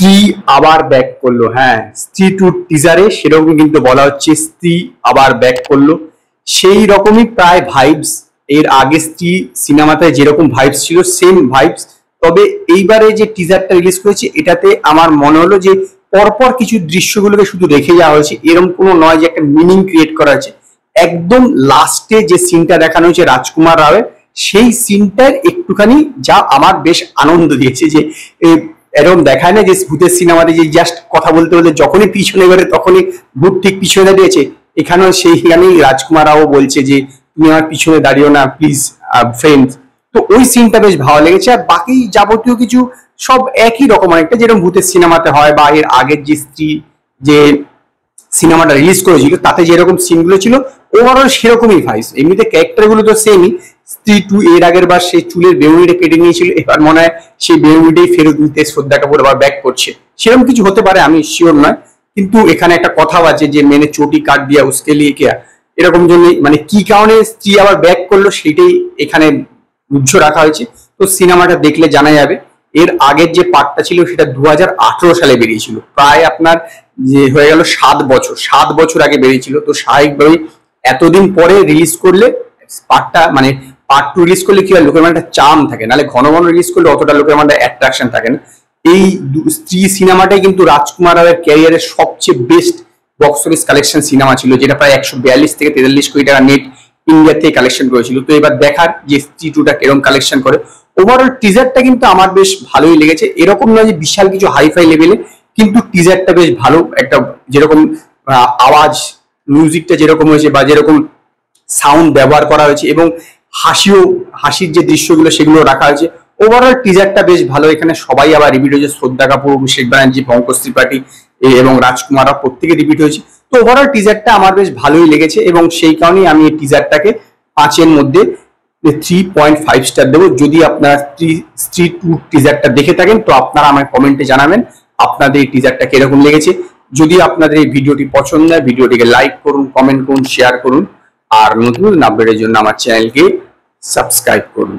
স্ত্রী আবার ব্যাক করলো। হ্যাঁ, স্ত্রী টু টিজারে সেরকম কিন্তু বলা হচ্ছে স্ত্রী আবার ব্যাক করলো, সেই রকমই প্রায় ভাইবস। এর আগে স্ত্রী সিনেমাতে যেরকম ভাইবস ছিল সেম ভাইবস, তবে এইবারে যে টিজারটা রিলিজ করেছে এটাতে আমার মনে হলো যে পরপর কিছু দৃশ্যগুলোকে শুধু রেখে যাওয়া হয়েছে, এরকম কোনো নয় যে একটা মিনিং ক্রিয়েট করা হয়েছে। একদম লাস্টে যে সিনটা দেখানো হয়েছে রাজকুমার রাওয়ের, সেই সিনটার একটুখানি যা আমার বেশ আনন্দ দিয়েছে। যে এরকম দেখায় না যে ভূতের সিনেমাতে যে জাস্ট কথা বলতে বলতে যখনই পিছনে বেরোয় তখনই ভূত ঠিক পিছনে দাঁড়িয়েছে, এখানেও সেইখানেই রাজকুমার রাও বলছে যে তুমি আমার পিছনে দাঁড়িও না প্লিজ ফ্রেন্ডস। তো ওই সিনটা বেশ ভালো লেগেছে। আর বাকি যাবতীয় কিছু সব একই রকম, অনেকটা যেরকম ভূতের সিনেমাতে হয় বা এর আগের যে স্ত্রী যে সিনেমাটা রিলিজ করেছিল তাতে যেরকম সিনগুলো ছিল ওভারঅল সেরকমই ভাইস। এমনিতে ক্যারেক্টার গুলো তো সেমই। স্ত্রী টু এর আগের বার সেই চুলের বেউনিটা কেটে নিয়েছিল, এবার মনে হয় সেই বেউনিটাই ফেরত দিতে শ্রদ্ধা কাপুর আবার ব্যাক করছে, সেরকম কিছু হতে পারে, আমি শিওর নয়। কিন্তু এখানে একটা কথা আছে যে মেনে চটি কাট দিয়া উসকে লিয়ে কেয়া, এরকম জন্য মানে কি কারণে স্ত্রী আবার ব্যাক করলো সেটাই এখানে উজ্জ্ব রাখা হয়েছে। তো সিনেমাটা দেখলে জানা যাবে। এর আগের যে পার্টটা ছিল সেটা 2018 সালে বেরিয়েছিল, প্রায় আপনার যে হয়ে গেল 7 বছর আগে বেরিয়েছিল। তো স্বাভাবিকভাবেই এতদিন পরে রিলিজ করলে পার্টটা মানে পার্ট টু রিলিজ করলে কি হয়, লোকের মানে একটা চাম থাকে, নাহলে ঘন ঘন রিলিজ করলে অতটা লোকের মানে অ্যাট্রাকশন থাকে না। এই স্ত্রী সিনেমাটাই কিন্তু রাজকুমার রাওয়ের ক্যারিয়ারের সবচেয়ে best box office collection cinema ছিল, যেটা প্রায় 142 থেকে 43 কোটি টাকা নেট ইন্ডিয়া থেকে কালেকশন করেছিল। তো এবার দেখার যে স্ত্রী টুটা কিরকম কালেকশন করে। ওভারঅল টিজারটা কিন্তু আমার বেশ ভালোই লেগেছে, এরকম নয় যে বিশাল কিছু হাইফাই লেভেলে, কিন্তু টিজারটা বেশ ভালো। একটা যেরকম আওয়াজ মিউজিকটা যেরকম হয়েছে বা যেরকম সাউন্ড ব্যবহার করা হয়েছে এবং হাসির যে দৃশ্যগুলো সেগুলো রাখা হয়েছে, ওভারঅল টিজারটা বেশ ভালো। এখানে সবাই আবার রিপিট হয়েছে, শ্রদ্ধা কাপুর, অভিষেক ব্যানার্জি, পঙ্কজ ত্রিপাঠী এবং রাজকুমার রাও প্রত্যেকে রিপিট হয়েছে। তো ওভারঅল টিজারটা আমার বেশ ভালোই লেগেছে এবং সেই কারণেই আমি এই টিজারটাকে 5-এর মধ্যে 3.5 স্টার দেবো। যদি আপনারা স্ত্রী টু টিজারটা দেখে থাকেন তো আপনারা আমার কমেন্টে জানাবেন আপনাদের এই টিজারটা কিরকম লেগেছে। যদি আপনাদের এই ভিডিওটি পছন্দ হয় ভিডিওটিকে লাইক করুন, কমেন্ট করুন, শেয়ার করুন, আর নতুন আপডেটের জন্য আমার চ্যানেলকে সাবস্ক্রাইব করুন।